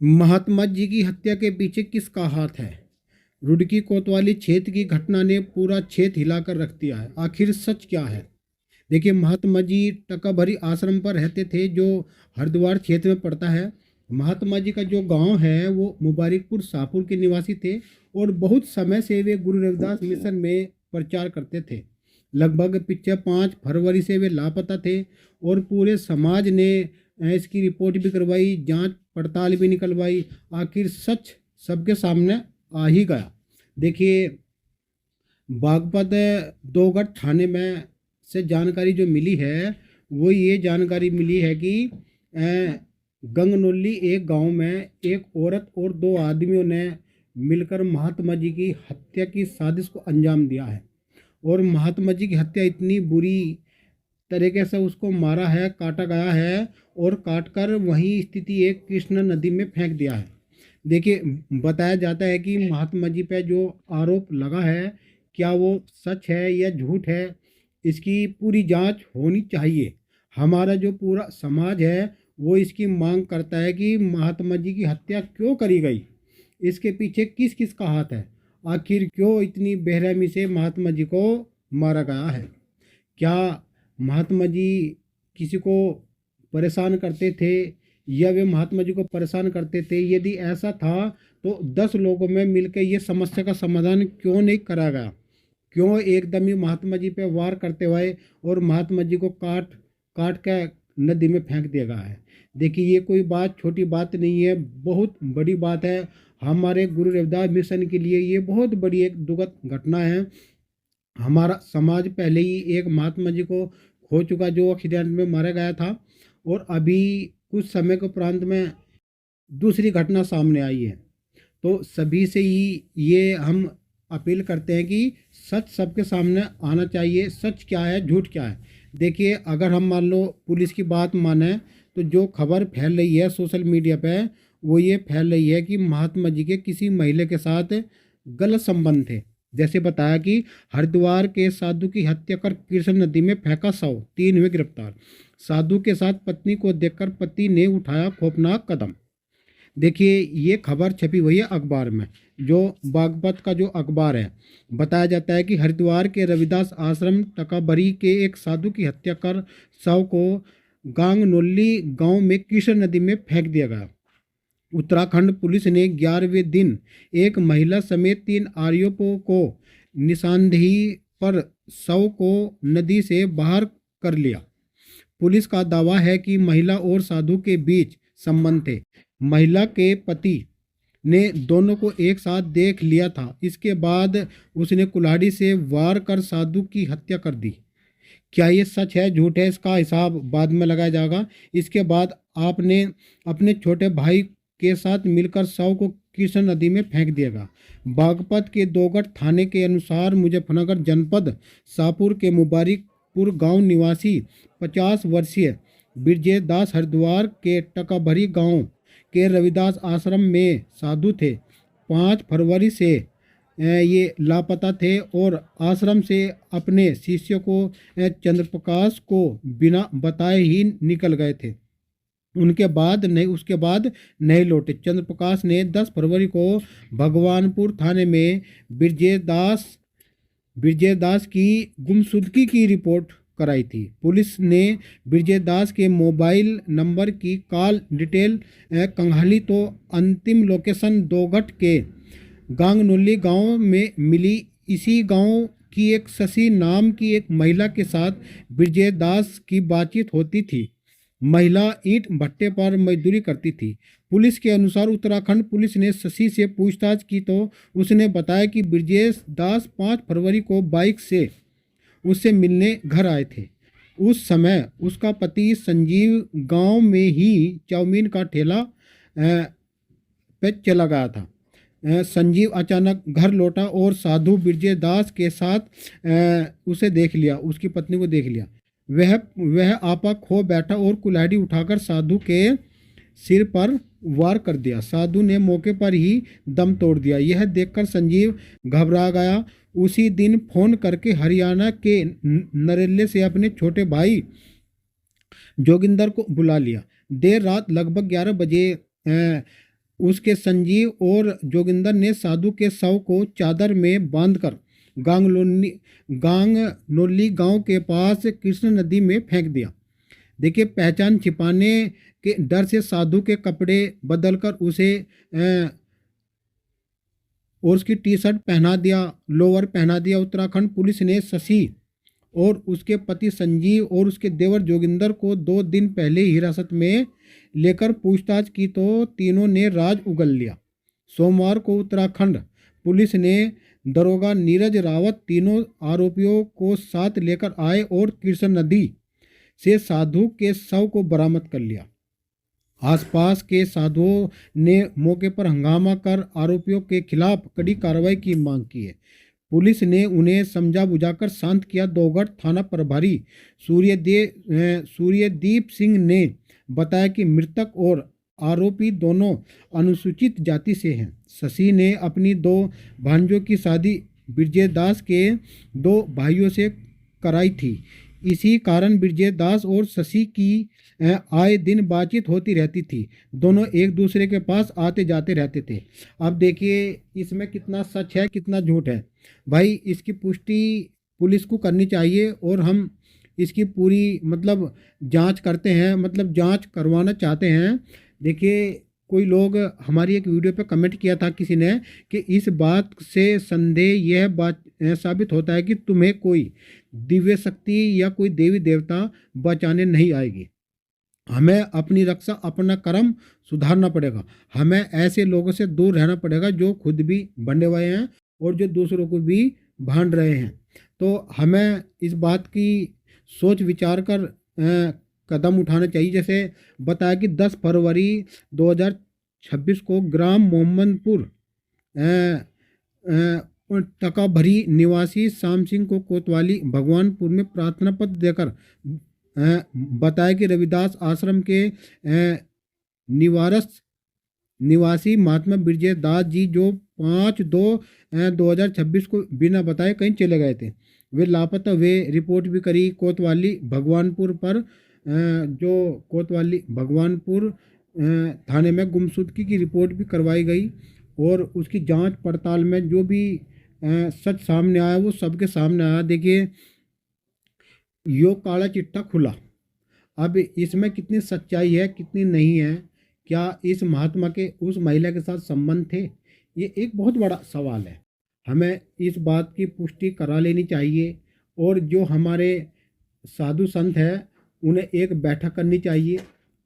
महात्मा जी की हत्या के पीछे किसका हाथ है? रुड़की कोतवाली क्षेत्र की घटना ने पूरा क्षेत्र हिलाकर रख दिया है। आखिर सच क्या है? देखिए, महात्मा जी टकाभरी आश्रम पर रहते थे, जो हरिद्वार क्षेत्र में पड़ता है। महात्मा जी का जो गांव है वो मुबारकपुर शाहपुर के निवासी थे और बहुत समय से वे गुरु रविदास मिशन में प्रचार करते थे। लगभग पिछले 5 फरवरी से वे लापता थे और पूरे समाज ने इसकी रिपोर्ट भी करवाई, जांच पड़ताल भी निकलवाई। आखिर सच सबके सामने आ ही गया। देखिए, बागपत दोगट थाने में से जानकारी जो मिली है, वो ये जानकारी मिली है कि गंगनोली एक गांव में एक औरत और 2 आदमियों ने मिलकर महात्मा जी की हत्या की साजिश को अंजाम दिया है। और महात्मा जी की हत्या इतनी बुरी तरीके से उसको मारा है, काटा गया है और काटकर वहीं स्थिति एक कृष्णा नदी में फेंक दिया है। देखिए, बताया जाता है कि महात्मा जी पे जो आरोप लगा है, क्या वो सच है या झूठ है, इसकी पूरी जांच होनी चाहिए। हमारा जो पूरा समाज है वो इसकी मांग करता है कि महात्मा जी की हत्या क्यों करी गई, इसके पीछे किस किस का हाथ है, आखिर क्यों इतनी बेरहमी से महात्मा जी को मारा गया है। क्या महात्मा जी किसी को परेशान करते थे या वे महात्मा जी को परेशान करते थे? यदि ऐसा था तो 10 लोगों में मिलकर ये समस्या का समाधान क्यों नहीं करा गया? क्यों एकदम ही महात्मा जी पे वार करते हुए और महात्मा जी को काट काट के नदी में फेंक दिया गया है? देखिए, ये कोई बात छोटी बात नहीं है, बहुत बड़ी बात है। हमारे गुरु रविदास मिशन के लिए ये बहुत बड़ी एक दुखद घटना है। हमारा समाज पहले ही एक महात्मा जी को खो चुका, जो एक्सीडेंट में मारा गया था, और अभी कुछ समय के उपरांत में दूसरी घटना सामने आई है। तो सभी से ही ये हम अपील करते हैं कि सच सबके सामने आना चाहिए। सच क्या है, झूठ क्या है। देखिए, अगर हम मान लो पुलिस की बात माने तो जो खबर फैल रही है सोशल मीडिया पे, वो ये फैल रही है कि महात्मा जी के किसी महिला के साथ गलत संबंध थे। जैसे बताया कि हरिद्वार के साधु की हत्या कर कृष्ण नदी में फेंका शव, 3 हुए गिरफ्तार। साधु के साथ पत्नी को देखकर पति ने उठाया खौफनाक कदम। देखिए, ये खबर छपी हुई है अखबार में, जो बागपत का जो अखबार है। बताया जाता है कि हरिद्वार के रविदास आश्रम टकाभरी के एक साधु की हत्या कर शव को गांगनोली गांव में कृष्ण नदी में फेंक दिया गया। उत्तराखंड पुलिस ने 11वें दिन एक महिला समेत 3 आरोपियों को निशानदेही पर शव को नदी से बाहर कर लिया। पुलिस का दावा है कि महिला और साधु के बीच संबंध थे। महिला के पति ने दोनों को एक साथ देख लिया था। इसके बाद उसने कुल्हाड़ी से वार कर साधु की हत्या कर दी। क्या ये सच है, झूठ है, इसका हिसाब बाद में लगाया जाएगा। इसके बाद आपने अपने छोटे भाई के साथ मिलकर शव को कृष्ण नदी में फेंक दिएगा। बागपत के दोगट थाने के अनुसार मुजफ्फरनगर जनपद शाहपुर के मुबारकपुर गांव निवासी 50 वर्षीय ब्रजेश दास हरिद्वार के टकाभरी गांव के रविदास आश्रम में साधु थे। 5 फरवरी से ये लापता थे और आश्रम से अपने शिष्य को चंद्रप्रकाश को बिना बताए ही निकल गए थे। उसके बाद नहीं लौटे। चंद्रप्रकाश ने 10 फरवरी को भगवानपुर थाने में ब्रजेश दास की गुमशुदगी की रिपोर्ट कराई थी। पुलिस ने ब्रजेश दास के मोबाइल नंबर की कॉल डिटेल कंघाली तो अंतिम लोकेशन दोगट के गांगनोली गांव में मिली। इसी गांव की एक शशि नाम की एक महिला के साथ ब्रजेश दास की बातचीत होती थी। महिला ईंट भट्टे पर मजदूरी करती थी। पुलिस के अनुसार उत्तराखंड पुलिस ने शशि से पूछताछ की तो उसने बताया कि ब्रजेश दास 5 फरवरी को बाइक से उससे मिलने घर आए थे। उस समय उसका पति संजीव गांव में ही चाउमीन का ठेला पे चला गया था। संजीव अचानक घर लौटा और साधु ब्रजेश दास के साथ उसे देख लिया, उसकी पत्नी को देख लिया। वह आपा खो बैठा और कुल्हाड़ी उठाकर साधु के सिर पर वार कर दिया। साधु ने मौके पर ही दम तोड़ दिया। यह देखकर संजीव घबरा गया। उसी दिन फोन करके हरियाणा के नरेले से अपने छोटे भाई जोगिंदर को बुला लिया। देर रात लगभग 11 बजे उसके संजीव और जोगिंदर ने साधु के शव को चादर में बांधकर गांगनोली गांव के पास कृष्ण नदी में फेंक दिया। देखिए, पहचान छिपाने के डर से साधु के कपड़े बदलकर उसे और उसकी टी शर्ट पहना दिया, लोअर पहना दिया। उत्तराखंड पुलिस ने शशि और उसके पति संजीव और उसके देवर जोगिंदर को 2 दिन पहले हिरासत में लेकर पूछताछ की तो तीनों ने राज उगल लिया। सोमवार को उत्तराखंड पुलिस ने दरोगा नीरज रावत तीनों आरोपियों को साथ लेकर आए और कृष्ण नदी से साधु के शव को बरामद कर लिया। आसपास के साधुओं ने मौके पर हंगामा कर आरोपियों के खिलाफ कड़ी कार्रवाई की मांग की है। पुलिस ने उन्हें समझा बुझाकर शांत किया। दोगढ़ थाना प्रभारी सूर्यदीप सिंह ने बताया कि मृतक और आरोपी दोनों अनुसूचित जाति से हैं। शशि ने अपनी 2 भांजों की शादी ब्रजेश दास के 2 भाइयों से कराई थी। इसी कारण ब्रजेश दास और शशि की आए दिन बातचीत होती रहती थी। दोनों एक दूसरे के पास आते जाते रहते थे। अब देखिए, इसमें कितना सच है कितना झूठ है। भाई, इसकी पुष्टि पुलिस को करनी चाहिए और हम इसकी पूरी जांच करते हैं, जांच करवाना चाहते हैं। देखिए, कोई लोग हमारी एक वीडियो पे कमेंट किया था किसी ने कि इस बात से संदेह यह बात साबित होता है कि तुम्हें कोई दिव्य शक्ति या कोई देवी देवता बचाने नहीं आएगी। हमें अपनी रक्षा, अपना कर्म सुधारना पड़ेगा। हमें ऐसे लोगों से दूर रहना पड़ेगा जो खुद भी बंधे हुए हैं और जो दूसरों को भी भांड रहे हैं। तो हमें इस बात की सोच विचार कर कदम उठाना चाहिए। जैसे बताया कि 10 फरवरी 2026 को ग्राम मोहम्मदपुर टकाभरी निवासी श्याम सिंह को कोतवाली भगवानपुर में प्रार्थना पत्र देकर बताया कि रविदास आश्रम के निवासी महात्मा ब्रजेश दास जी जो 5/2/2026 को बिना बताए कहीं चले गए थे, वे लापता हुए रिपोर्ट भी करी। कोतवाली भगवानपुर थाने में गुमशुदगी की रिपोर्ट भी करवाई गई और उसकी जांच पड़ताल में जो भी सच सामने आया वो सबके सामने आया। देखिए, यो काला चिट्ठा खुला। अब इसमें कितनी सच्चाई है कितनी नहीं है, क्या इस महात्मा के उस महिला के साथ संबंध थे, ये एक बहुत बड़ा सवाल है। हमें इस बात की पुष्टि करा लेनी चाहिए और जो हमारे साधु संत हैं उन्हें एक बैठक करनी चाहिए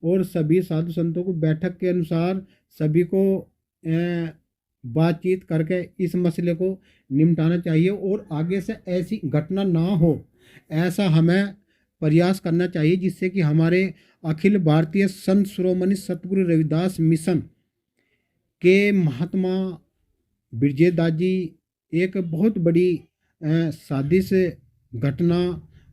और सभी साधु संतों को बैठक के अनुसार सभी को बातचीत करके इस मसले को निपटाना चाहिए और आगे से ऐसी घटना ना हो ऐसा हमें प्रयास करना चाहिए, जिससे कि हमारे अखिल भारतीय संत शिरोमणि सतगुरु रविदास मिशन के महात्मा ब्रजेश दास जी एक बहुत बड़ी साजिश घटना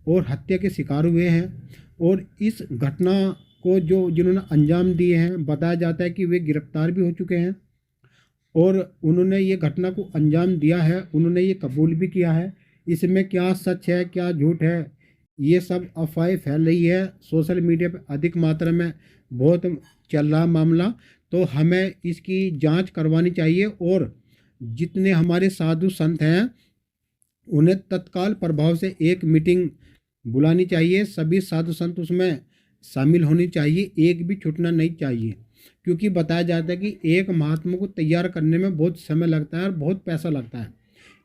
और हत्या के शिकार हुए हैं और इस घटना को जिन्होंने अंजाम दिए हैं बताया जाता है कि वे गिरफ्तार भी हो चुके हैं और उन्होंने ये घटना को अंजाम दिया है, उन्होंने ये कबूल भी किया है। इसमें क्या सच है क्या झूठ है, ये सब अफवाहें फैल रही है सोशल मीडिया पर अधिक मात्रा में बहुत चल रहा मामला। तो हमें इसकी जांच करवानी चाहिए और जितने हमारे साधु संत हैं उन्हें तत्काल प्रभाव से एक मीटिंग बुलानी चाहिए। सभी साधु संत उसमें शामिल होनी चाहिए, एक भी छूटना नहीं चाहिए, क्योंकि बताया जाता है कि एक महात्मा को तैयार करने में बहुत समय लगता है और बहुत पैसा लगता है।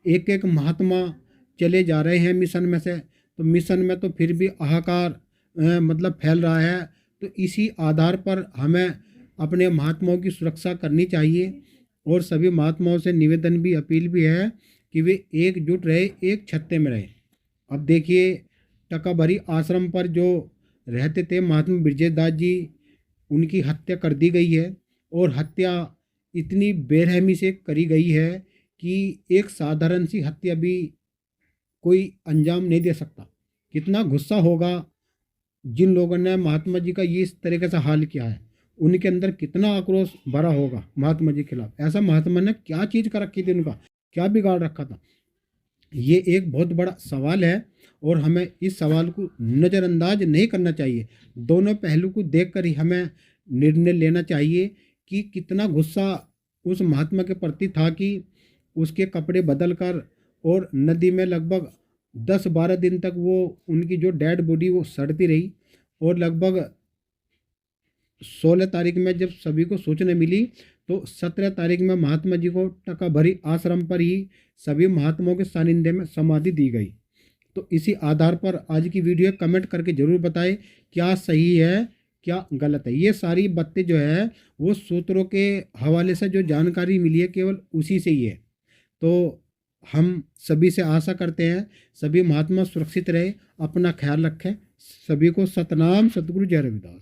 एक एक महात्मा चले जा रहे हैं मिशन में से, तो मिशन में तो फिर भी हाहाकार फैल रहा है। तो इसी आधार पर हमें अपने महात्माओं की सुरक्षा करनी चाहिए और सभी महात्माओं से निवेदन भी अपील भी है कि वे एकजुट रहे, एक छत्ते में रहे। अब देखिए, टकाभरी आश्रम पर जो रहते थे महात्मा ब्रजेश दास जी, उनकी हत्या कर दी गई है और हत्या इतनी बेरहमी से करी गई है कि एक साधारण सी हत्या भी कोई अंजाम नहीं दे सकता। कितना गुस्सा होगा जिन लोगों ने महात्मा जी का ये इस तरीके से हाल किया है, उनके अंदर कितना आक्रोश भरा होगा महात्मा जी के खिलाफ। ऐसा महात्मा ने क्या चीज़ कर रखी थी, उनका क्या बिगाड़ रखा था, ये एक बहुत बड़ा सवाल है और हमें इस सवाल को नज़रअंदाज नहीं करना चाहिए। दोनों पहलू को देखकर ही हमें निर्णय लेना चाहिए कि कितना गुस्सा उस महात्मा के प्रति था कि उसके कपड़े बदल कर और नदी में लगभग 10-12 दिन तक वो उनकी जो डेड बॉडी वो सड़ती रही। और लगभग 16 तारीख में जब सभी को सूचना मिली तो 17 तारीख में महात्मा जी को टकाभरी आश्रम पर ही सभी महात्माओं के सानिध्य में समाधि दी गई। तो इसी आधार पर आज की वीडियो कमेंट करके ज़रूर बताएं क्या सही है क्या गलत है। ये सारी बातें जो है वो सूत्रों के हवाले से जो जानकारी मिली है केवल उसी से ही है। तो हम सभी से आशा करते हैं सभी महात्मा सुरक्षित रहे, अपना ख्याल रखें। सभी को सतनाम, सतगुरु जय रविदास।